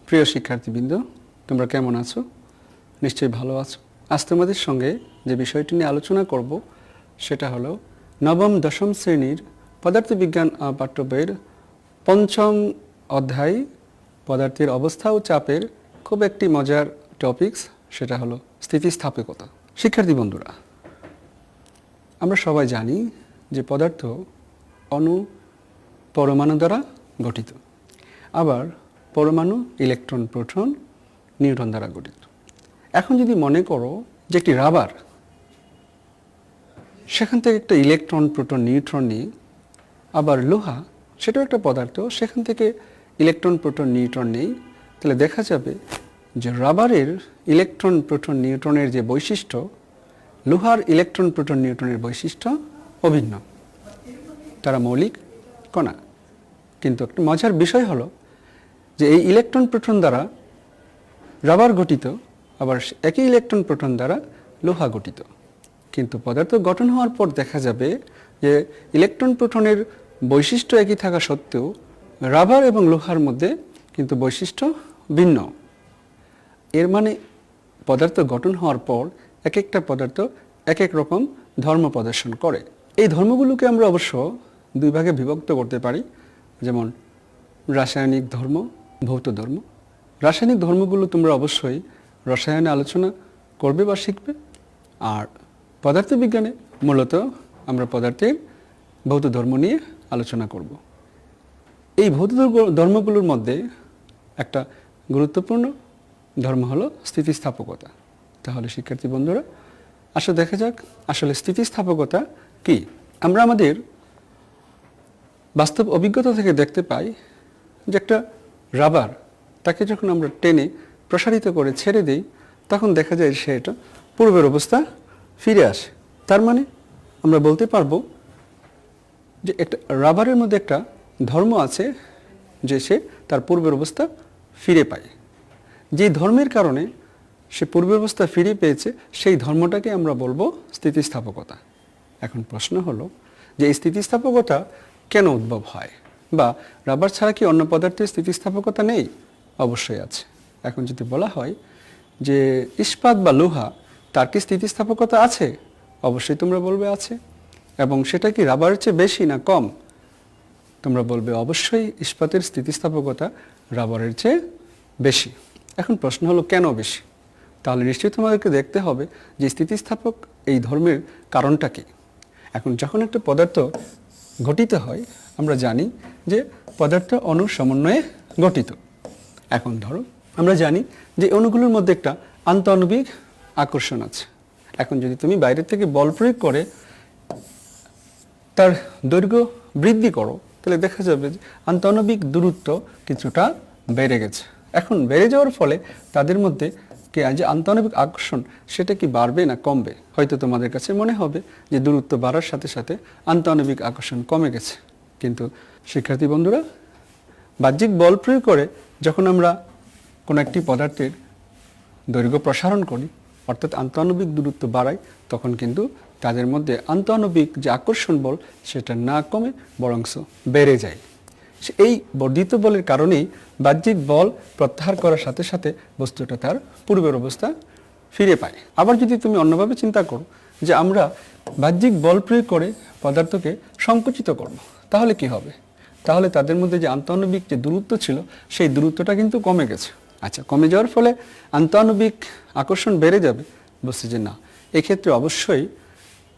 প্রিয় শিক্ষার্থীবৃন্দ, তোমরা কেমন আছো? নিশ্চয়ই ভালো আছো। আজ তোমাদের সঙ্গে যে বিষয়টি নিয়ে আলোচনা করব সেটা হলো নবম দশম শ্রেণীর পদার্থবিজ্ঞান পাঠ্য বইয়ের পঞ্চম অধ্যায় পদার্থের অবস্থা ও চাপের খুব একটি মজার টপিকস, সেটা হলো স্থিতিস্থাপকতা। শিক্ষার্থী বন্ধুরা, আমরা সবাই জানি যে পদার্থ অণু পরমাণু দ্বারা গঠিত, আবার পরমাণু ইলেকট্রন প্রোটন নিউট্রন দ্বারা গঠিত। এখন যদি মনে করো যে একটি রাবার, সেখান থেকে একটা ইলেকট্রন প্রোটন নিউট্রন নিয়ে, আবার লোহা সেটাও একটা পদার্থ, সেখান থেকে ইলেকট্রন প্রোটন নিউট্রন নেই, তাহলে দেখা যাবে যে রাবারের ইলেকট্রন প্রোটন নিউট্রনের যে বৈশিষ্ট্য, লোহার ইলেকট্রন প্রোটন নিউট্রনের বৈশিষ্ট্য অভিন্ন। তারা মৌলিক কণা। কিন্তু একটা মজার বিষয় হলো যে এই ইলেকট্রন প্রোটন দ্বারা রাবার গঠিত, আবার একই ইলেকট্রন প্রোটন দ্বারা লোহা গঠিত। কিন্তু পদার্থ গঠন হওয়ার পর দেখা যাবে যে ইলেকট্রন প্রোটনের বৈশিষ্ট্য একই থাকা সত্ত্বেও রাবার এবং লোহার মধ্যে কিন্তু বৈশিষ্ট্য ভিন্ন। এর মানে পদার্থ গঠন হওয়ার পর এক একটা পদার্থ এক এক রকম ধর্ম প্রদর্শন করে। এই ধর্মগুলোকে আমরা অবশ্য দুই ভাগে বিভক্ত করতে পারি, যেমন রাসায়নিক ধর্ম, ভৌত ধর্ম। রাসায়নিক ধর্মগুলো তোমরা অবশ্যই রসায়নে আলোচনা করবে বা শিখবে, আর পদার্থবিজ্ঞানে মূলত আমরা পদার্থের ভৌত ধর্ম নিয়ে আলোচনা করব। এই ভৌত ধর্মগুলোর মধ্যে একটা গুরুত্বপূর্ণ ধর্ম হলো স্থিতিস্থাপকতা। তাহলে শিক্ষার্থী বন্ধুরা, আসলে দেখা যাক আসলে স্থিতিস্থাপকতা কি। আমরা আমাদের বাস্তব অভিজ্ঞতা থেকে দেখতে পাই যে একটা রাবার, তাকে যখন আমরা টেনে প্রসারিত করে ছেড়ে দিই, তখন দেখা যায় সে এটা পূর্বের অবস্থা ফিরে আসে। তার মানে আমরা বলতে পারবো যে একটা রাবারের মধ্যে একটা ধর্ম আছে যে সে তার পূর্বের অবস্থা ফিরে পায়। যে ধর্মের কারণে সে পূর্বের অবস্থা ফিরে পেয়েছে, সেই ধর্মটাকে আমরা বলবো স্থিতিস্থাপকতা। এখন প্রশ্ন হলো যে এই স্থিতিস্থাপকতা কেন উদ্ভব হয়, বা রাবার ছাড়া কি অন্য পদার্থের স্থিতিস্থাপকতা নেই? অবশ্যই আছে। এখন যদি বলা হয় যে ইস্পাত বা লোহা, তার কি স্থিতিস্থাপকতা আছে? অবশ্যই তোমরা বলবে আছে। এবং সেটা কি রাবারের চেয়ে বেশি না কম? তোমরা বলবে অবশ্যই ইস্পাতের স্থিতিস্থাপকতা রাবারের চেয়ে বেশি। এখন প্রশ্ন হলো কেন বেশি? তাহলে নিশ্চয়ই তোমাদেরকে দেখতে হবে যে স্থিতিস্থাপক এই ধর্মের কারণটা কি। এখন যখন একটা পদার্থ গঠিত হয়, আমরা জানি যে পদার্থ অণুর সমন্বয়ে গঠিত। এখন ধরো আমরা জানি যে অণুগুলোর মধ্যে একটা আন্তঃআণবিক আকর্ষণ আছে। এখন যদি তুমি বাইরে থেকে বল প্রয়োগ করে তার দৈর্ঘ্য বৃদ্ধি করো, তাহলে দেখা যাবে যে আন্তঃআণবিক দূরত্ব কিছুটা বেড়ে গেছে। এখন বেড়ে যাওয়ার ফলে তাদের মধ্যে যে আন্তঃআণবিক আকর্ষণ, সেটা কি বাড়বে না কমবে? হয়তো তোমাদের কাছে মনে হবে যে দূরত্ব বাড়ার সাথে সাথে আন্তঃআণবিক আকর্ষণ কমে গেছে। কিন্তু শিক্ষার্থী বন্ধুরা, বাহ্যিক বল প্রয়োগ করে যখন আমরা কোনো একটি পদার্থের দৈর্ঘ্য প্রসারণ করি, অর্থাৎ আন্তঃআণবিক দূরত্ব বাড়াই, তখন কিন্তু তাদের মধ্যে আন্তঃআণবিক যে আকর্ষণ বল, সেটা না কমে বরংস বেড়ে যায়। এই বর্ধিত বলের কারণেই বাহ্যিক বল প্রত্যাহার করার সাথে সাথে বস্তুটা তার পূর্বের অবস্থা ফিরে পায়। আবার যদি তুমি অন্যভাবে চিন্তা করো যে আমরা বাহ্যিক বল প্রয়োগ করে পদার্থকে সংকুচিত করব, তাহলে কি হবে? তাহলে তাদের মধ্যে যে আন্তঃআণবিক যে দূরত্ব ছিল, সেই দূরত্বটা কিন্তু কমে গেছে। আচ্ছা, কমে যাওয়ার ফলে আন্তঃআণবিক আকর্ষণ বেড়ে যাবে? বলছে যে না, এক্ষেত্রে অবশ্যই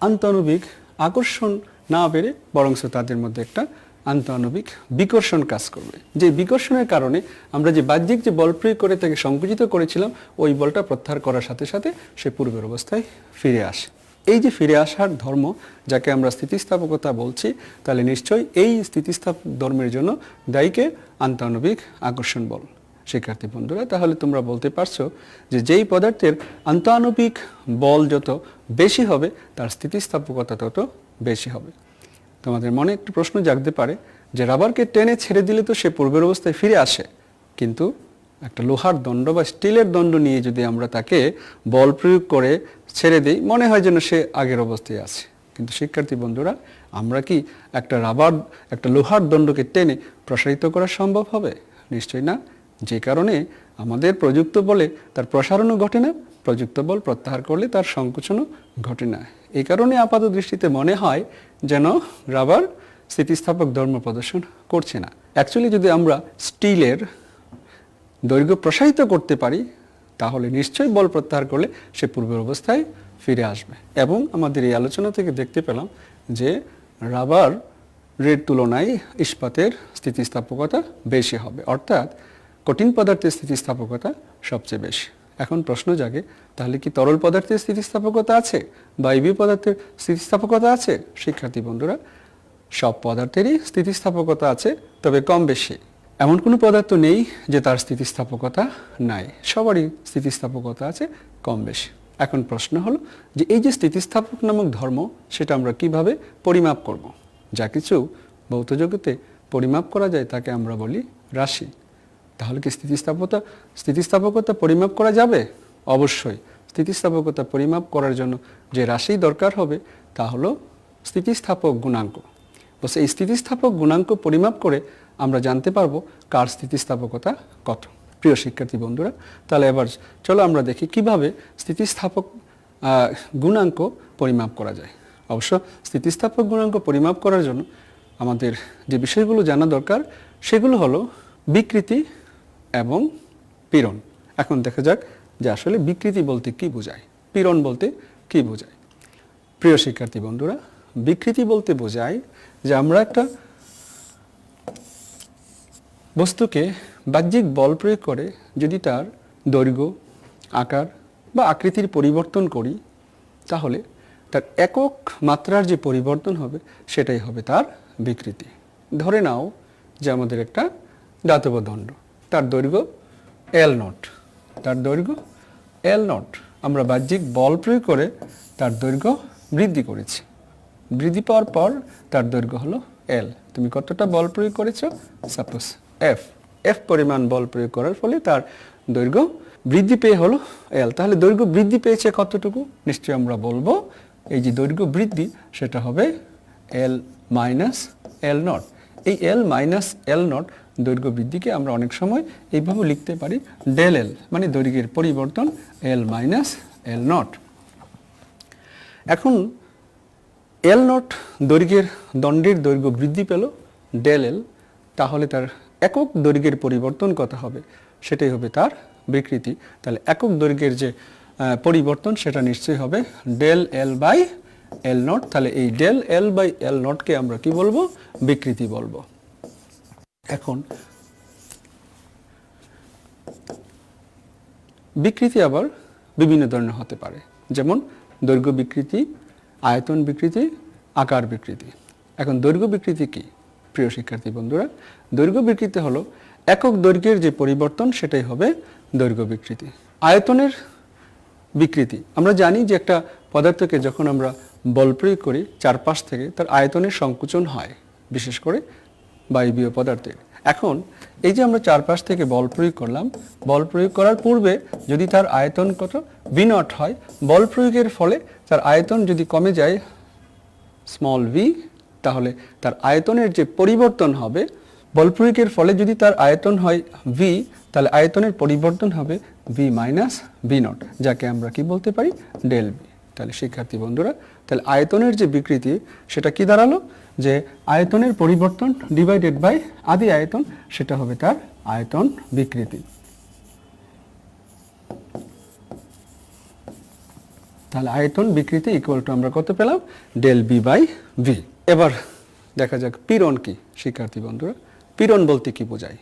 আন্তঃআণবিক আকর্ষণ না বেড়ে বরংস তাদের মধ্যে একটা আন্তঃআণবিক বিকর্ষণ কাজ করবে। যে বিকর্ষণের কারণে আমরা যে বাহ্যিক যে বল প্রয়োগ করে তাকে সংকুচিত করেছিলাম, ওই বলটা প্রত্যাহার করার সাথে সাথে সে পূর্বের অবস্থায় ফিরে আসে। এই যে ফিরে আসার ধর্ম, যাকে আমরা স্থিতিস্থাপকতা বলছি, তাহলে নিশ্চয়ই এই স্থিতিস্থাপক ধর্মের জন্য দায়ীকে আন্তঃআণবিক আকর্ষণ বল। শিক্ষার্থী বন্ধুরা, তাহলে তোমরা বলতে পারছো যে যেই পদার্থের আন্তঃআণবিক বল যত বেশি হবে, তার স্থিতিস্থাপকতা তত বেশি হবে। তোমাদের মনে একটু প্রশ্ন জাগতে পারে যে রাবারকে টেনে ছেড়ে দিলে তো সে পূর্বের অবস্থায় ফিরে আসে, কিন্তু একটা লোহার দণ্ড বা স্টিলের দণ্ড নিয়ে যদি আমরা তাকে বল প্রয়োগ করে ছেড়ে দিই, মনে হয় যেন সে আগের অবস্থায় আছে। কিন্তু শিক্ষার্থী বন্ধুরা, আমরা কি একটা লোহার দণ্ডকে টেনে প্রসারিত করা সম্ভব হবে? নিশ্চয়ই না। যে কারণে আমাদের প্রযুক্ত বলে তার প্রসারণও ঘটে না, প্রযুক্ত বল প্রত্যাহার করলে তার সংকোচনও ঘটে না। এই কারণে আপাত দৃষ্টিতে মনে হয় যেন রাবার স্থিতিস্থাপক ধর্ম প্রদর্শন করছে না। অ্যাকচুয়ালি যদি আমরা স্টিলের দৈর্ঘ্য প্রসারিত করতে পারি তাহলে নিশ্চয়ই বল প্রত্যাহার করলে সে পূর্বের অবস্থায় ফিরে আসবে। এবং আমাদের এই আলোচনা থেকে দেখতে পেলাম যে রাবারের তুলনায় ইস্পাতের স্থিতিস্থাপকতা বেশি হবে, অর্থাৎ কঠিন পদার্থের স্থিতিস্থাপকতা সবচেয়ে বেশি। এখন প্রশ্ন জাগে, তাহলে কি তরল পদার্থের স্থিতিস্থাপকতা আছে, বায়বীয় পদার্থের স্থিতিস্থাপকতা আছে? শিক্ষার্থী বন্ধুরা, সব পদার্থেরই স্থিতিস্থাপকতা আছে, তবে কম বেশি। এমন কোনো পদার্থ নেই যে তার স্থিতিস্থাপকতা নাই, সবারই স্থিতিস্থাপকতা আছে কম বেশি। এখন প্রশ্ন হলো যে এই যে স্থিতিস্থাপক নামক ধর্ম, সেটা আমরা কিভাবে পরিমাপ করব? যা কিছু ভৌত জগতে পরিমাপ করা যায় তাকে আমরা বলি রাশি। তাহলে কি স্থিতিস্থাপকতা পরিমাপ করা যাবে? অবশ্যই। স্থিতিস্থাপকতা পরিমাপ করার জন্য যে রাশি দরকার হবে তা হলো স্থিতিস্থাপক গুণাঙ্ক। বলছে এই স্থিতিস্থাপক গুণাঙ্ক পরিমাপ করে আমরা জানতে পারবো কার স্থিতিস্থাপকতা কত। প্রিয় শিক্ষার্থী বন্ধুরা, তাহলে এবার চলো আমরা দেখি কিভাবে স্থিতিস্থাপক গুণাঙ্ক পরিমাপ করা যায়। অবশ্য স্থিতিস্থাপক গুণাঙ্ক পরিমাপ করার জন্য আমাদের যে বিষয়গুলো জানা দরকার সেগুলো হলো বিকৃতি এবং পীড়ন। এখন দেখা যাক যে আসলে বিকৃতি বলতে কি বোঝায়, পীড়ন বলতে কি বোঝায়। প্রিয় শিক্ষার্থী বন্ধুরা, বিকৃতি বলতে বোঝায় যে আমরা একটা বস্তুকে বাহ্যিক বল প্রয়োগ করে যদি তার দৈর্ঘ্য, আকার বা আকৃতির পরিবর্তন করি, তাহলে তার একক মাত্রার যে পরিবর্তন হবে সেটাই হবে তার বিকৃতি। ধরে নাও যে আমাদের একটা দাতব দণ্ড, তার দৈর্ঘ্য L0, তার দৈর্ঘ্য L0, আমরা বাহ্যিক বল প্রয়োগ করে তার দৈর্ঘ্য বৃদ্ধি করেছি। বৃদ্ধি পাওয়ার পর তার দৈর্ঘ্য হলো L। তুমি কতটা বল প্রয়োগ করেছো? সাপোজ F পরিমাণ বল প্রয়োগ করার ফলে তার দৈর্ঘ্য বৃদ্ধি পেয়ে হলো L। তাহলে দৈর্ঘ্য বৃদ্ধি পেয়েছে কতটুকু? নিশ্চয়ই আমরা বলবো এই যে দৈর্ঘ্য বৃদ্ধি সেটা হবে L মাইনাস L0। এই L মাইনাস L0 দৈর্ঘ্য বৃদ্ধিকে আমরা অনেক সময় এইভাবে লিখতে পারি ডেল L, মানে দৈর্ঘ্যের পরিবর্তন L মাইনাস L0। এখন L0 দৈর্ঘ্যের দণ্ডের দৈর্ঘ্য বৃদ্ধি পেল ডেল L, তাহলে তার একক দৈর্ঘ্যের পরিবর্তন কত হবে? সেটাই হবে তার বিকৃতি। তাহলে একক দৈর্ঘ্যের যে পরিবর্তন সেটা নিশ্চয়ই হবে ডেল L বাই L0। তাহলে এই ডেল L বাই L0কে আমরা কি বলবো? বিকৃতি বলবো। এখন বিকৃতি আবার বিভিন্ন ধরনের হতে পারে, যেমন দৈর্ঘ্য বিকৃতি, আয়তন বিকৃতি, আকার বিকৃতি। এখন দৈর্ঘ্য বিকৃতি কি? প্রিয় শিক্ষার্থী বন্ধুরা, দৈর্ঘ্য বিকৃতি হলো একক দৈর্ঘ্যের যে পরিবর্তন সেটাই হবে দৈর্ঘ্য বিকৃতি। আয়তনের বিকৃতি, আমরা জানি যে একটা পদার্থকে যখন আমরা বল প্রয়োগ করি চারপাশ থেকে তার আয়তনের সংকুচন হয়, বিশেষ করে বায়বীয় পদার্থের। এখন এই যে আমরা চারপাশ থেকে বল প্রয়োগ করলাম, বল প্রয়োগ করার পূর্বে যদি তার আয়তন কত v0 হয়, বল প্রয়োগের ফলে তার আয়তন যদি কমে যায় স্মল v, তাহলে তার আয়তনের যে পরিবর্তন হবে, বল প্রয়োগের ফলে যদি তার আয়তন হয় v, তাহলে আয়তনের পরিবর্তন হবে v মাইনাস v0, যাকে আমরা কি বলতে পারি? Del v। তাহলে শিক্ষার্থী বন্ধুরা, তাহলে আয়তনের যে বিকৃতি সেটা কি দাঁড়ালো? যে আয়তনের পরিবর্তন ডিভাইডেড বাই আদি আয়তন, সেটা হবে তার আয়তন বিকৃতি। তাহলে আয়তন বিকৃতি ইকুয়াল টু আমরা কত পেলাম? Del B by V. এবার দেখা যাক পীড়ন কি। শিক্ষার্থী বন্ধুরা, পীড়ন বলতে কি বোঝায়?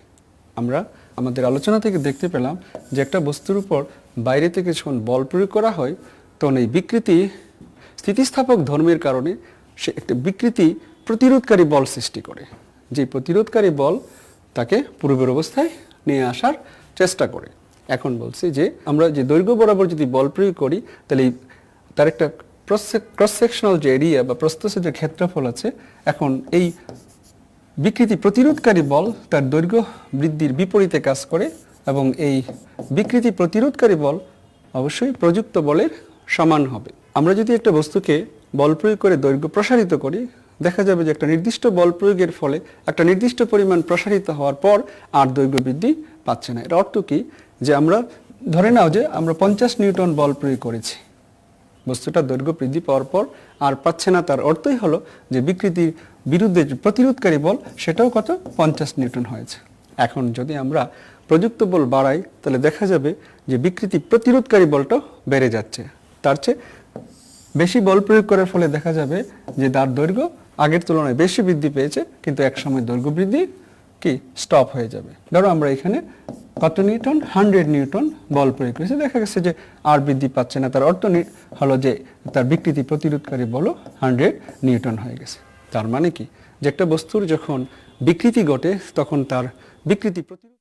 আমরা আমাদের আলোচনা থেকে দেখতে পেলাম যে একটা বস্তুর উপর বাইরে থেকে যখন বল প্রয়োগ করা হয় তখন এই বিকৃতি স্থিতিস্থাপক ধর্মের কারণে সে একটা বিকৃতি প্রতিরোধকারী বল সৃষ্টি করে। যে প্রতিরোধকারী বল তাকে পূর্বের অবস্থায় নিয়ে আসার চেষ্টা করে। এখন বলছি যে আমরা যে দৈর্ঘ্য বরাবর যদি বল প্রয়োগ করি তাহলে তার একটা ক্রস সেকশনাল যে এরিয়া বা প্রস্থচ্ছেদের ক্ষেত্রফল আছে। এখন এই বিকৃতি প্রতিরোধকারী বল তার দৈর্ঘ্য বৃদ্ধির বিপরীতে কাজ করে এবং এই বিকৃতি প্রতিরোধকারী বল অবশ্যই প্রযুক্ত বলের সমান হবে। আমরা যদি একটা বস্তুকে বল প্রয়োগ করে দৈর্ঘ্য প্রসারিত করি, দেখা যাবে যে একটা নির্দিষ্ট বল প্রয়োগের ফলে একটা নির্দিষ্ট পরিমাণ প্রসারিত হওয়ার পর আর দৈর্ঘ্য বৃদ্ধি পাচ্ছে না। এর অর্থ কি, যে আমরা ধরে নাও যে আমরা 50 নিউটন বল প্রয়োগ করেছি, বস্তুটা দৈর্ঘ্য বৃদ্ধি পাওয়ার পর আর পাচ্ছে না, তার অর্থই হলো যে বিকৃতির বিরুদ্ধে যে প্রতিরোধকারী বল সেটাও কত 50 নিউটন হয়েছে। এখন যদি আমরা প্রযুক্ত বল বাড়াই তাহলে দেখা যাবে যে বিকৃতি প্রতিরোধকারী বলটাও বেড়ে যাচ্ছে। তার চেয়ে বেশি বল প্রয়োগ করার ফলে দেখা যাবে যে তার দৈর্ঘ্য আগের তুলনায় বেশি বৃদ্ধি পেয়েছে, কিন্তু একসময় দৈর্ঘ্য বৃদ্ধি কি স্টপ হয়ে যাবে। ধরো আমরা এখানে কত নিউটন, 100 নিউটন বল প্রয়োগ করেছে, দেখা গেছে যে আর বৃদ্ধি পাচ্ছে না, তার অর্থ হলো যে তার বিকৃতি প্রতিরোধকারী বলও 100 নিউটন হয়ে গেছে। তার মানে কি, যে একটা বস্তুর যখন বিকৃতি ঘটে তখন তার বিকৃতি প্রতিরোধ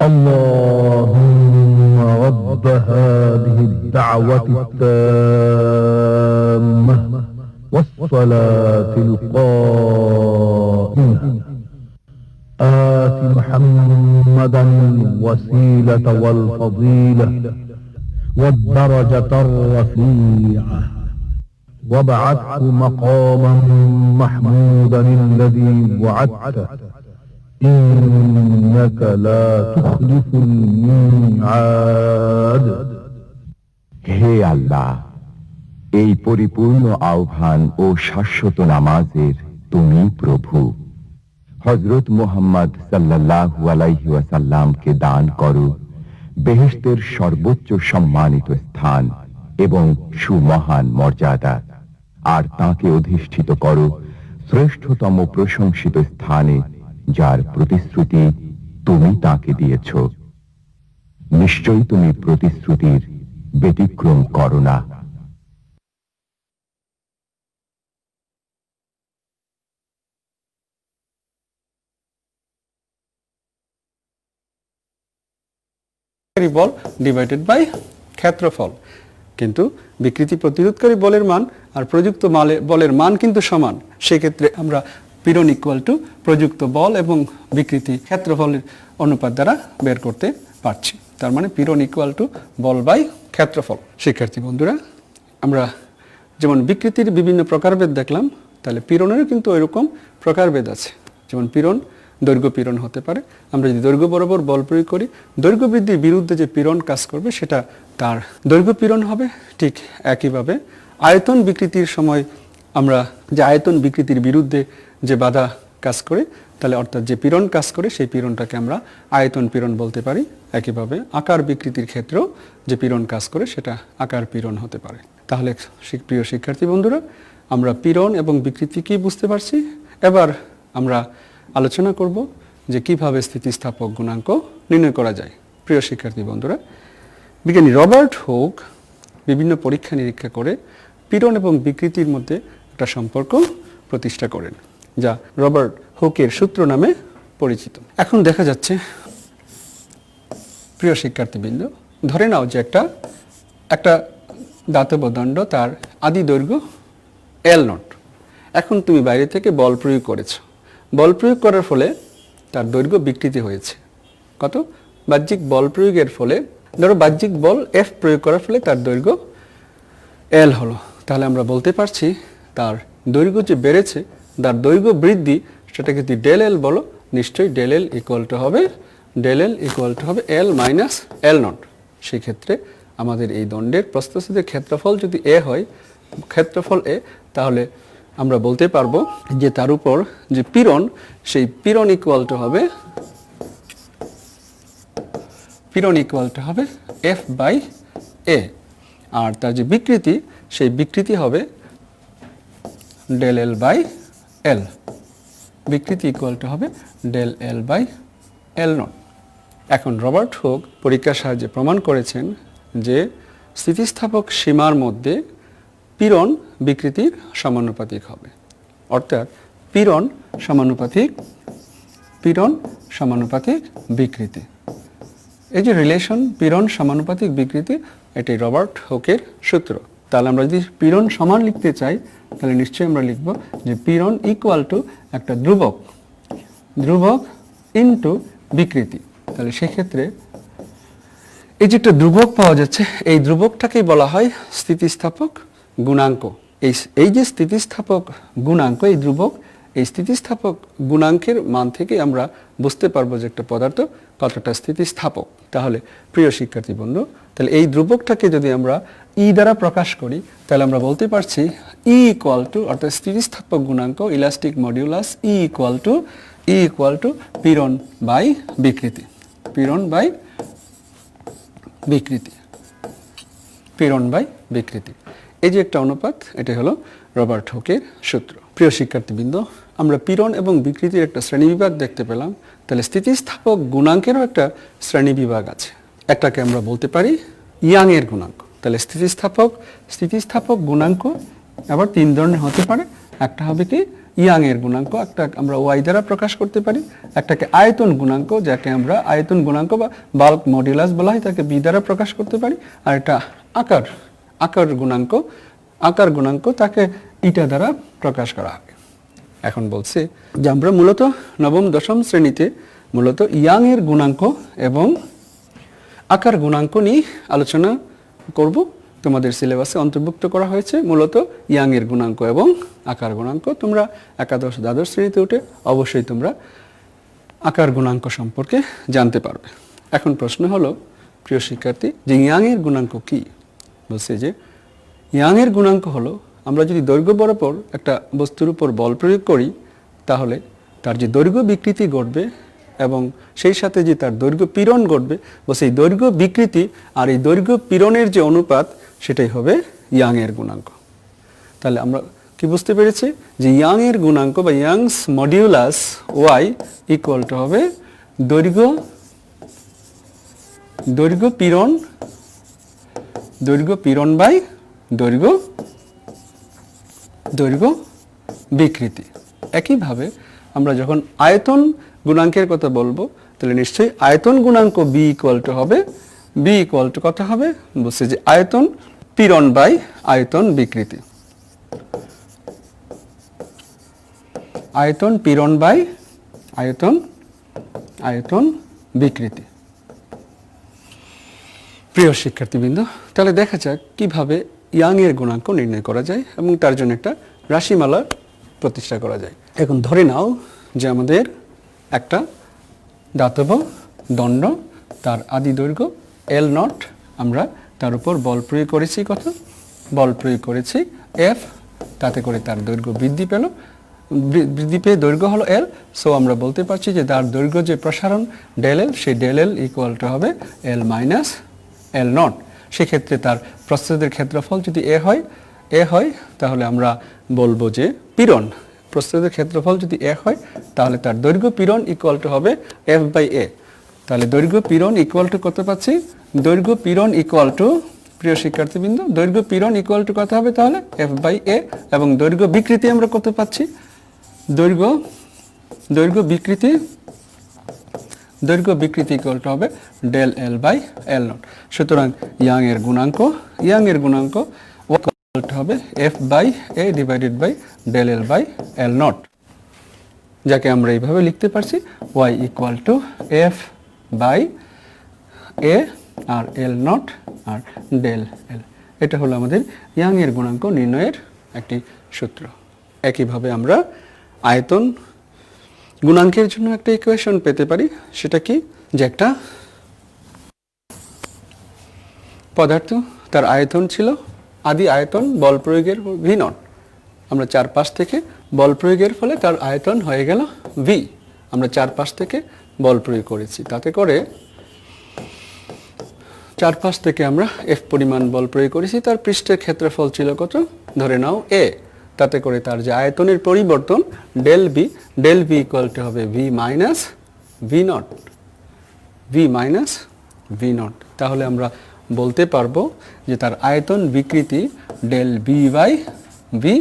اللهم رب هذه الدعوة التامة والصلاة القائمة آت محمدا الوسيلة والفضيلة والدرجة الرفيعة وابعثه مقاما محمودا الذي وعدته إنك لا تخلف الميعاد। হে আল্লাহ, এই পরিপূর্ণ আহ্বান ও শাশ্বত নামাজের তুমি প্রভু। হযরত মুহাম্মদ সাল্লাল্লাহু আলাইহি ওয়াসাল্লামকে দান করো বেহেশতের সর্বোচ্চ সম্মানিত স্থান এবং সুমহান মর্যাদা, আর তাকে অধিষ্ঠিত করো শ্রেষ্ঠতম প্রশংসিত স্থানে, যার প্রতিশ্রুতি তুমি তাকে দিয়েছ। নিশ্চয়ই তুমি প্রতিশ্রুতির ব্যতিক্রম করো না। বল ডিভাইডেড বাই ক্ষেত্রফল, কিন্তু বিকৃতি প্রতিরোধকারী বলের মান আর প্রযুক্ত বলের মান কিন্তু সমান। সেক্ষেত্রে আমরা পীড়ন ইকুয়াল টু প্রযুক্ত বল এবং বিকৃতি ক্ষেত্রফলের অনুপাত দ্বারা বের করতে পারছি। তার মানে পীড়ন ইকুয়াল টু বল বাই ক্ষেত্রফল। শিক্ষার্থী বন্ধুরা, আমরা যেমন বিকৃতির বিভিন্ন প্রকারভেদ দেখলাম, তাহলে পীড়নেরও কিন্তু ওইরকম প্রকারভেদ আছে। যেমন পীড়ন দৈর্ঘ্য পীড়ন হতে পারে। আমরা যদি দৈর্ঘ্য বরাবর বল প্রয়োগ করি, দৈর্ঘ্য বৃদ্ধির বিরুদ্ধে যে পীড়ন কাজ করবে সেটা তার দৈর্ঘ্য পীড়ন হবে। ঠিক একইভাবে আয়তন বিকৃতির সময় আমরা যে আয়তন বিকৃতির বিরুদ্ধে যে বাধা কাজ করে, তাহলে অর্থাৎ যে পীড়ন কাজ করে সেই পীড়নটাকে আমরা আয়তন পীড়ন বলতে পারি। একইভাবে আকার বিকৃতির ক্ষেত্রেও যে পীড়ন কাজ করে সেটা আকার পীড়ন হতে পারে। তাহলে প্রিয় শিক্ষার্থী বন্ধুরা, আমরা পীড়ন এবং বিকৃতি কি বুঝতে পারছি। এবার আমরা আলোচনা করব যে কিভাবে স্থিতিস্থাপক গুণাঙ্ক নির্ণয় করা যায়। প্রিয় শিক্ষার্থী বন্ধুরা, বিজ্ঞানী রবার্ট হুক বিভিন্ন পরীক্ষা নিরীক্ষা করে পীড়ন এবং বিকৃতির মধ্যে একটা সম্পর্ক প্রতিষ্ঠা করেন, যা রবার্ট হুকের সূত্র নামে পরিচিত। এখন দেখা যাচ্ছে, প্রিয় শিক্ষার্থীবৃন্দ, ধরে নাও যে একটা দাতব দণ্ড, তার আদি দৈর্ঘ্য L0। এখন তুমি বাইরে থেকে বল প্রয়োগ করেছো। বল প্রয়োগ করার ফলে তার দৈর্ঘ্য বিকৃতি হয়েছে। কত? বাহ্যিক বল প্রয়োগের ফলে, ধরো বাহ্যিক বল F প্রয়োগ করার ফলে তার দৈর্ঘ্য L হলো। তাহলে আমরা বলতে পারছি তার দৈর্ঘ্য যে বেড়েছে, তার দৈর্ঘ্য বৃদ্ধি, সেটাকে যদি ডেল L বলো, নিশ্চয়ই ডেল L ইকুয়াল টু হবে L মাইনাস L0। সেই ক্ষেত্রে আমাদের এই দণ্ডের প্রস্থচ্ছেদের ক্ষেত্রফল যদি A হয়, ক্ষেত্রফল A, তাহলে আমরা বলতে পারবো যে তার উপর যে পীড়ন, সেই পীড়ন ইকুয়াল টু হবে F বাই A, আর তার যে বিকৃতি, সেই বিকৃতি হবে ডেল L বাই L। বিকৃতি ইকুয়াল টু হবে ডেল L বাই L0। এখন রবার্ট হুক পরীক্ষার সাহায্যে প্রমাণ করেছেন যে স্থিতিস্থাপক সীমার মধ্যে পীড়ন বিকৃতির সমানুপাতিক হবে, অর্থাৎ পীড়ন সমানুপাতিক বিকৃতি। এই যে রিলেশন পীড়ন সমানুপাতিক বিকৃতি, এটাই রবার্ট হুকের সূত্র। তাহলে আমরা যদি পীড়ন সমান লিখতে চাই, তাহলে নিশ্চয়ই আমরা লিখব যে পীড়ন ইকুয়াল টু একটা ধ্রুবক ইনটু বিকৃতি। তাহলে সেক্ষেত্রে এই যে একটা ধ্রুবক পাওয়া যাচ্ছে, এই ধ্রুবকটাকেই বলা হয় স্থিতিস্থাপক গুণাঙ্ক। এই যে স্থিতিস্থাপক গুণাঙ্ক, এই ধ্রুবক, এই স্থিতিস্থাপক গুণাঙ্কের মান থেকে আমরা বুঝতে পারবো যে একটা পদার্থ কতটা স্থিতিস্থাপক। তাহলে প্রিয় শিক্ষার্থী বন্ধু, তাহলে এই ধ্রুবকটাকে যদি আমরা ই দ্বারা প্রকাশ করি, তাহলে আমরা বলতে পারছি ই ইকুয়াল টু, অর্থাৎ স্থিতিস্থাপক গুণাঙ্ক, elastic modulus, E equal to পীড়ন বাই বিকৃতি। এই যে একটা অনুপাত, এটা হলো রবার্ট হুকের সূত্র। প্রিয় শিক্ষার্থীবৃন্দ, আমরা পীড়ন এবং বিকৃতির একটা শ্রেণীবিভাগ দেখতে পেলাম। তাহলে স্থিতিস্থাপক গুণাঙ্কেরও একটা শ্রেণীবিভাগ আছে। একটাকে আমরা বলতে পারি ইয়াং এর গুণাঙ্ক। তাহলে স্থিতিস্থাপক গুণাঙ্ক আবার তিন ধরনের হতে পারে। একটা হবে কি ইয়াং এর গুণাঙ্ক, একটা আমরা ওয়াই দ্বারা প্রকাশ করতে পারি। একটাকে আয়তন গুণাঙ্ক, যাকে আমরা আয়তন গুণাঙ্ক বা বাল্ক মডিউলাস বলা হয়, তাকে বি দ্বারা প্রকাশ করতে পারি। আর একটা আকার গুণাঙ্ক, তাকে ইটা দ্বারা প্রকাশ করা হবে। এখন বলছে যে আমরা মূলত নবম দশম শ্রেণীতে মূলত ইয়াং এর গুণাঙ্ক এবং আকার গুণাঙ্ক নিয়ে আলোচনা করব। তোমাদের সিলেবাসে অন্তর্ভুক্ত করা হয়েছে মূলত ইয়াং এর গুণাঙ্ক এবং আকার গুণাঙ্ক। তোমরা একাদশ দ্বাদশ শ্রেণীতে উঠে অবশ্যই তোমরা আকার গুণাঙ্ক সম্পর্কে জানতে পারবে। এখন প্রশ্ন হলো, প্রিয় শিক্ষার্থী, যে ইয়াং এর গুণাঙ্ক কি? বলছে যে ইয়াং এর গুণাঙ্ক হলো, আমরা যদি দৈর্ঘ্য বরাবর একটা বস্তুর উপর বল প্রয়োগ করি, তাহলে তার যে দৈর্ঘ্য বিকৃতি ঘটবে এবং সেই সাথে যে তার দৈর্ঘ্য পীড়ন ঘটবে, সেই দৈর্ঘ্য বিকৃতি আর এই দৈর্ঘ্য পীড়নের যে অনুপাত, সেটাই হবে ইয়াং এর গুণাঙ্ক। তাহলে আমরা কি বুঝতে পেরেছি যে ইয়াং এর গুণাঙ্ক বা Young's modulus Y equal to হবে দৈর্ঘ্য পীড়ন বাই দৈর্ঘ্য বিকৃতি। একইভাবে আমরা যখন আয়তন গুণাঙ্কের কথা বলবো, তাহলে নিশ্চয়ই আয়তন গুণাঙ্ক বি ইকুয়াল টু কত হবে? বলছে যে আয়তন পীড়ন বাই আয়তন বিকৃতি। আয়তন পীড়ন বাই আয়তন বিকৃতি। প্রিয় শিক্ষার্থীবৃন্দ, তাহলে দেখা যাক কিভাবে ইয়াং এর গুণাঙ্ক নির্ণয় করা যায় এবং তার জন্য একটা রাশিমালা প্রতিষ্ঠা করা যায়। এখন ধরে নাও যে আমাদের একটা দাতব দণ্ড, তার আদি দৈর্ঘ্য L0, আমরা তার উপর বল প্রয়োগ করেছি। বল প্রয়োগ করেছি F, তাতে করে তার দৈর্ঘ্য বৃদ্ধি পেয়ে দৈর্ঘ্য হলো L। সো আমরা বলতে পারছি যে তার দৈর্ঘ্য যে প্রসারণ ডেল L, সেই ডেল L ইকুয়াল টু হবে L মাইনাস L0। সেক্ষেত্রে তার প্রস্থচ্ছেদের ক্ষেত্রফল যদি A হয়, তাহলে আমরা বলবো যে পীড়ন, প্রস্থচ্ছেদের ক্ষেত্রফল যদি A হয়, তাহলে তার দৈর্ঘ্য পীড়ন ইকুয়াল টু হবে F বাই A। তাহলে দৈর্ঘ্য পীড়ন ইকুয়াল টু কত পাচ্ছি? দৈর্ঘ্য পীড়ন ইকুয়াল টু, প্রিয় শিক্ষার্থীবৃন্দ, দৈর্ঘ্য পীড়ন ইকুয়াল টু কত হবে তাহলে? এফ বাই এ, এবং দৈর্ঘ্য বিকৃতি আমরা কত পাচ্ছি? দৈর্ঘ্য বিকৃতি ইকুয়াল টু হবে del L by L nought. সুতরাং ইয়াং এর গুণাঙ্ক ইকুয়াল টু হবে F by A divided by del L by L nought, যাকে আমরা এইভাবে লিখতে পারছি Y equal to F by A আর এল নট আর ডেল এল। এটা হলো আমাদের ইয়াং এর গুণাঙ্ক নির্ণয়ের একটি সূত্র। একইভাবে আমরা আয়তন গুণাঙ্কের জন্য একটা ইকুয়েশন পেতে পারি। সেটা কি? যে একটা পদার্থ, তার আয়তন ছিল, আদি আয়তন বল প্রয়োগের ভি নট, আমরা চারপাশ থেকে বল প্রয়োগের ফলে তার আয়তন হয়ে গেল ভি। আমরা চারপাশ থেকে বল প্রয়োগ করেছি, তাতে করে চারপাশ থেকে আমরা এফ পরিমাণ বল প্রয়োগ করেছি, তার পৃষ্ঠের ক্ষেত্রফল ছিল কত? ধরে নাও এ। তাতে করে তার যে আয়তনের পরিবর্তন ডেল ভি ইকুয়াল টু হবে ভি মাইনাস ভি নট। তাহলে আমরা বলতে পারবো যে তার আয়তন বিকৃতি del V by V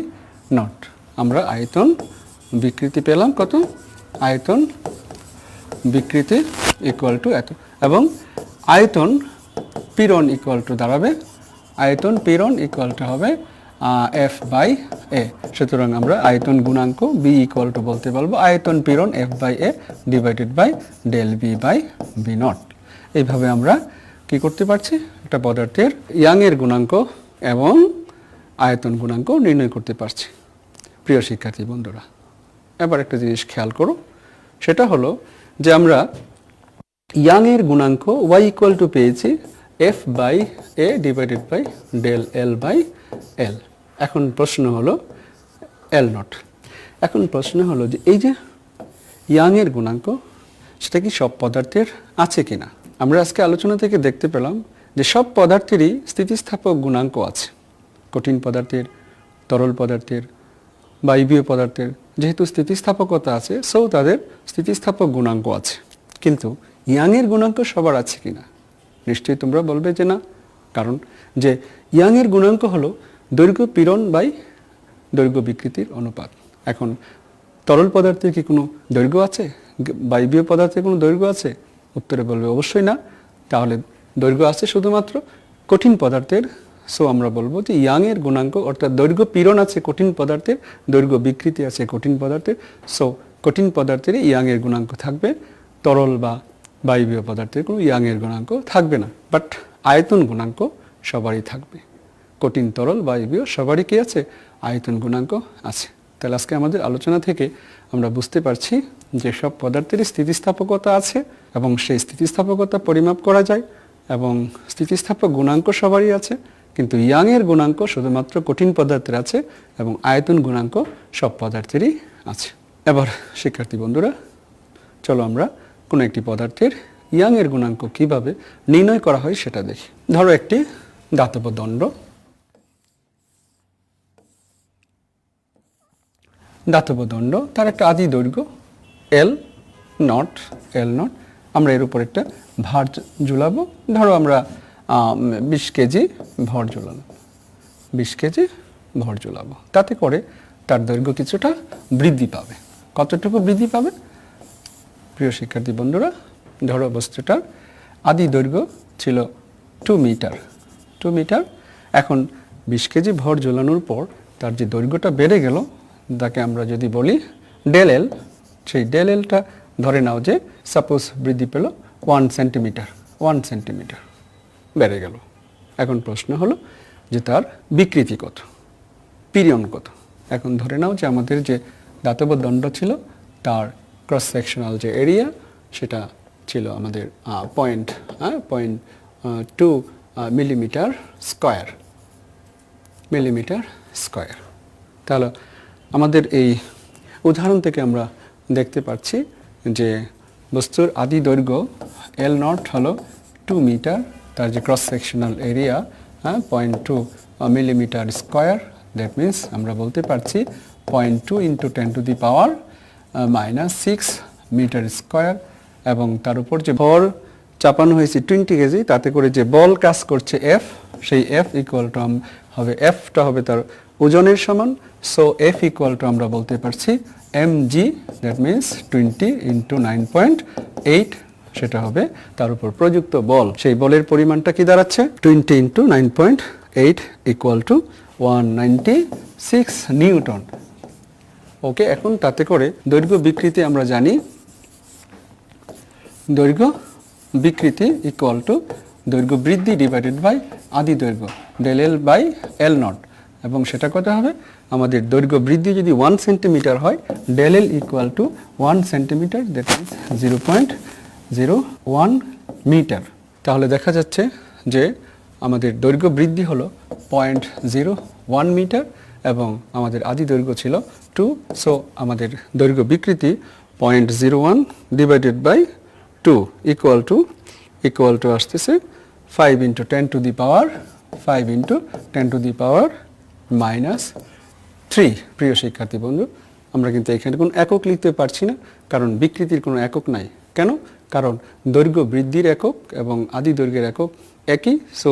nought. আমরা আয়তন বিকৃতি পেলাম কত? আয়তন বিকৃতি ইকুয়াল টু এত, এবং আয়তন পীড়ন ইকুয়াল টু দাঁড়াবে, আয়তন পীড়ন ইকুয়াল টু হবে এফ বাই এ। সুতরাং আমরা আয়তন গুণাঙ্ক বি ইকুয়াল টু বলতে পারবো আয়তন পীড়ন F by A divided by del B by V naught. এইভাবে আমরা কি করতে পারছি? একটা পদার্থের ইয়াং এর গুণাঙ্ক এবং আয়তন গুণাঙ্ক নির্ণয় করতে পারছি। প্রিয় শিক্ষার্থী বন্ধুরা, এবার একটা জিনিস খেয়াল করো, সেটা হলো যে আমরা ইয়াং এর গুণাঙ্ক ওয়াই ইকুয়াল টু পেয়েছি F by A divided by del L by L. এখন প্রশ্ন হলো এল নট। এখন প্রশ্ন হলো যে এই যে ইয়াং এর গুণাঙ্ক, সেটা কি সব পদার্থের আছে কিনা? আমরা আজকে আলোচনা থেকে দেখতে পেলাম যে সব পদার্থেরই স্থিতিস্থাপক গুণাঙ্ক আছে। কঠিন পদার্থের, তরল পদার্থের, বায়বীয় পদার্থের যেহেতু স্থিতিস্থাপকতা আছে, সো তাদের স্থিতিস্থাপক গুণাঙ্ক আছে। কিন্তু ইয়াং এর গুণাঙ্ক সবার আছে কিনা? নিশ্চয়ই তোমরা বলবে যে না, কারণ যে ইয়াং এর গুণাঙ্ক হলো দৈর্ঘ্য পীড়ন বাই দৈর্ঘ্য বিকৃতির অনুপাত। এখন তরল পদার্থের কি কোনো দৈর্ঘ্য আছে? বায়বীয় পদার্থের কোনো দৈর্ঘ্য আছে? উত্তরে বলবে অবশ্যই না। তাহলে দৈর্ঘ্য আছে শুধুমাত্র কঠিন পদার্থের। সো আমরা বলবো যে ইয়াং এর গুণাঙ্ক, অর্থাৎ দৈর্ঘ্য পীড়ন আছে কঠিন পদার্থের, দৈর্ঘ্য বিকৃতি আছে কঠিন পদার্থের। সো কঠিন পদার্থের ইয়াং এর গুণাঙ্ক থাকবে, তরল বা বায়বীয় পদার্থের কোনো ইয়াং এর গুণাঙ্ক থাকবে না। বাট আয়তন গুণাঙ্ক সবারই থাকবে। কঠিন, তরল, বায়বীয় সবারই কি আছে? আয়তন গুণাঙ্ক আছে। তাহলে আজকে আমাদের আলোচনা থেকে আমরা বুঝতে পারছি যে সব পদার্থেরই স্থিতিস্থাপকতা আছে এবং সেই স্থিতিস্থাপকতা পরিমাপ করা যায়, এবং স্থিতিস্থাপক গুণাঙ্ক সবারই আছে, কিন্তু ইয়াং এর গুণাঙ্ক শুধুমাত্র কঠিন পদার্থের আছে এবং আয়তন গুণাঙ্ক সব পদার্থেরই আছে। এবার শিক্ষার্থী বন্ধুরা, চলো আমরা কোনো একটি পদার্থের ইয়াং এর গুণাঙ্ক কিভাবে নির্ণয় করা হয় সেটা দেখি। ধরো একটি ধাতব দণ্ড। ধাতব দণ্ড, তার একটা আদি দৈর্ঘ্য এল নট। আমরা এর উপর একটা ভার ঝুলাবো। ধরো আমরা 20 কেজি ভর ঝুলালাম, 20 কেজি ভর ঝুলাবো। তাতে করে তার দৈর্ঘ্য কিছুটা বৃদ্ধি পাবে। কতটুকু বৃদ্ধি পাবে? প্রিয় শিক্ষার্থী বন্ধুরা, ধরো বস্তুটার আদি দৈর্ঘ্য ছিল 2 মিটার। এখন 20 কেজি ভর ঝোলানোর পর তার যে দৈর্ঘ্যটা বেড়ে গেল, তাকে আমরা যদি বলি ডেল এল, সেই ডেল এলটা ধরে নাও যে সাপোজ বৃদ্ধি পেল 1 সেন্টিমিটার বেড়ে গেল। এখন প্রশ্ন হলো যে তার বিকৃতি কত, পিরিয়ন কত? এখন ধরে নাও যে আমাদের যে ধাতব দণ্ড ছিল তার ক্রস সেকশনাল যে এরিয়া সেটা ছিল আমাদের 0.2 মিলিমিটার স্কয়ার। তাহলে আমাদের এই উদাহরণ থেকে আমরা দেখতে পাচ্ছি যে বস্তুর আদি দৈর্ঘ্য এল নট হলো 2 মিটার, তার যে cross sectional area 0.2 millimetre square. That means আমরা বলতে পারছি 0.2 × 10⁻⁻⁶ মিটার স্কয়ার। এবং তার উপর যে ভর চাপানো হয়েছে 20 কেজি, তাতে করে যে বল কাজ করছে এফ, সেই এফ ইকুয়াল টু হবে, এফটা হবে তার ওজনের সমান। সো এফ ইকুয়াল টু আমরা বলতে পারছি mg, দ্যাট মিনস 20 ইন্টু 9.8, সেটা হবে তার উপর প্রযুক্ত বল। সেই বলের পরিমাণটা কি দাঁড়াচ্ছে 20 ইন্টু 9.8 ইকুয়াল টু 196 নিউটন। ওকে, এখন তাতে করে দৈর্ঘ্য বিকৃতি আমরা জানি, দৈর্ঘ্য বিকৃতি ইকুয়াল টু দৈর্ঘ্য বৃদ্ধি ডিভাইডেড বাই আদি দৈর্ঘ্য del L by L nought, এবং সেটা কত হবে, আমাদের দৈর্ঘ্য বৃদ্ধি যদি 1 সেন্টিমিটার হয়, del L equal to 1 centimetre, that means 0.01 metre. তাহলে দেখা যাচ্ছে যে আমাদের দৈর্ঘ্য বৃদ্ধি হলো 0.01 মিটার এবং আমাদের আদি দৈর্ঘ্য ছিল 2। সো আমাদের দৈর্ঘ্য বিকৃতি 0.01 ডিভাইডেড বাই 2 ইকুয়াল টু আসতেছে 5 into 10 to the power 5 into 10 to the power -3। প্রিয় শিক্ষার্থী বন্ধু, আমরা কিন্তু এখানে কোনো একক লিখতে পারছি না, কারণ বিকৃতির কোনো একক নাই। কেন? কারণ দৈর্ঘ্য বৃদ্ধির একক এবং আদি দৈর্ঘ্যের একক একই, সো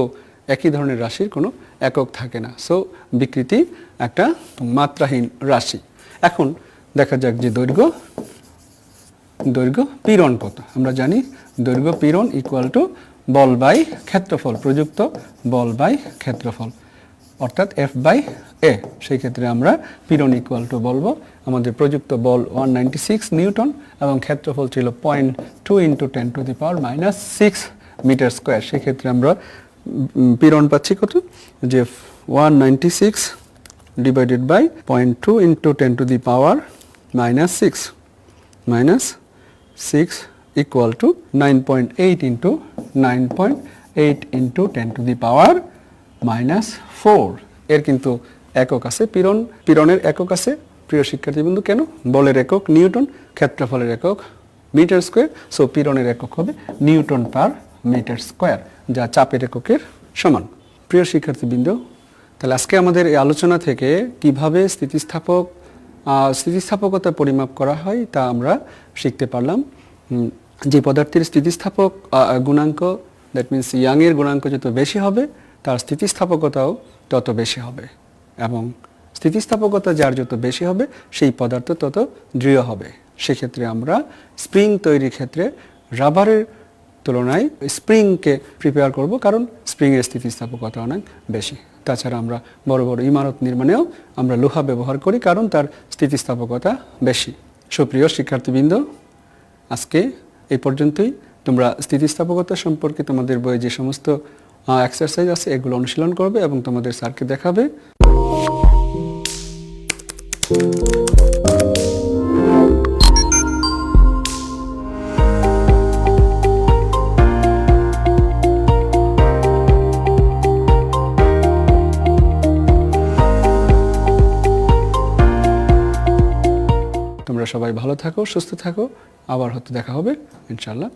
একই ধরনের রাশির কোনো একক থাকে না। সো বিকৃতি একটা মাত্রাহীন রাশি। এখন দেখা যাক যে দৈর্ঘ্য পীড়ন কত। আমরা জানি দৈর্ঘ্য পীড়ন ইকুয়াল টু বল বাই ক্ষেত্রফল, প্রযুক্ত বল বাই ক্ষেত্রফল, অর্থাৎ এফ বাই এ। সেই ক্ষেত্রে আমরা পীড়ন ইকুয়াল টু বলবো আমাদের প্রযুক্ত বল 196 নিউটন এবং ক্ষেত্রফল ছিল 0.2 into 10 to the power -6 metre square. সেক্ষেত্রে আমরা পীড়ন পাচ্ছি কত, যে 196 divided by 0.2 into 10 to the power -6 equal to 9.8 into 9.8 into 10 to the power -4। এর কিন্তু একক আছে, পীড়নের একক আছে প্রিয় শিক্ষার্থীবৃন্দ। কেন? বলের একক নিউটন, ক্ষেত্রফলের একক মিটার স্কোয়ার, সো পীড়নের একক হবে নিউটন পার মিটার স্কোয়ার, যা চাপের এককের সমান। প্রিয় শিক্ষার্থীবৃন্দ, তাহলে আজকে আমাদের এই আলোচনা থেকে কিভাবে স্থিতিস্থাপকতা পরিমাপ করা হয় তা আমরা শিখতে পারলাম। যে পদার্থের স্থিতিস্থাপক গুণাঙ্ক, দ্যাট মিনস ইয়াংয়ের গুণাঙ্ক যত বেশি হবে, তার স্থিতিস্থাপকতাও তত বেশি হবে, এবং স্থিতিস্থাপকতা যার যত বেশি হবে সেই পদার্থ তত দৃঢ় হবে। সেক্ষেত্রে আমরা স্প্রিং তৈরির ক্ষেত্রে রাবারের তুলনায় স্প্রিংকে প্রিপেয়ার করব, কারণ স্প্রিংয়ের স্থিতিস্থাপকতা অনেক বেশি। তাছাড়া আমরা বড় বড় ইমারত নির্মাণেও আমরা লোহা ব্যবহার করি, কারণ তার স্থিতিস্থাপকতা বেশি। সুপ্রিয় শিক্ষার্থীবৃন্দ, আজকে এই পর্যন্তই। তোমরা স্থিতিস্থাপকতা সম্পর্কে তোমাদের বইয়ে যে সমস্ত এক্সারসাইজ আছে এগুলো অনুশীলন করবে এবং তোমাদের স্যারকে দেখাবে। তোমরা সবাই ভালো থাকো, সুস্থ থাকো, আবার হয়তো দেখা হবে ইনশাআল্লাহ।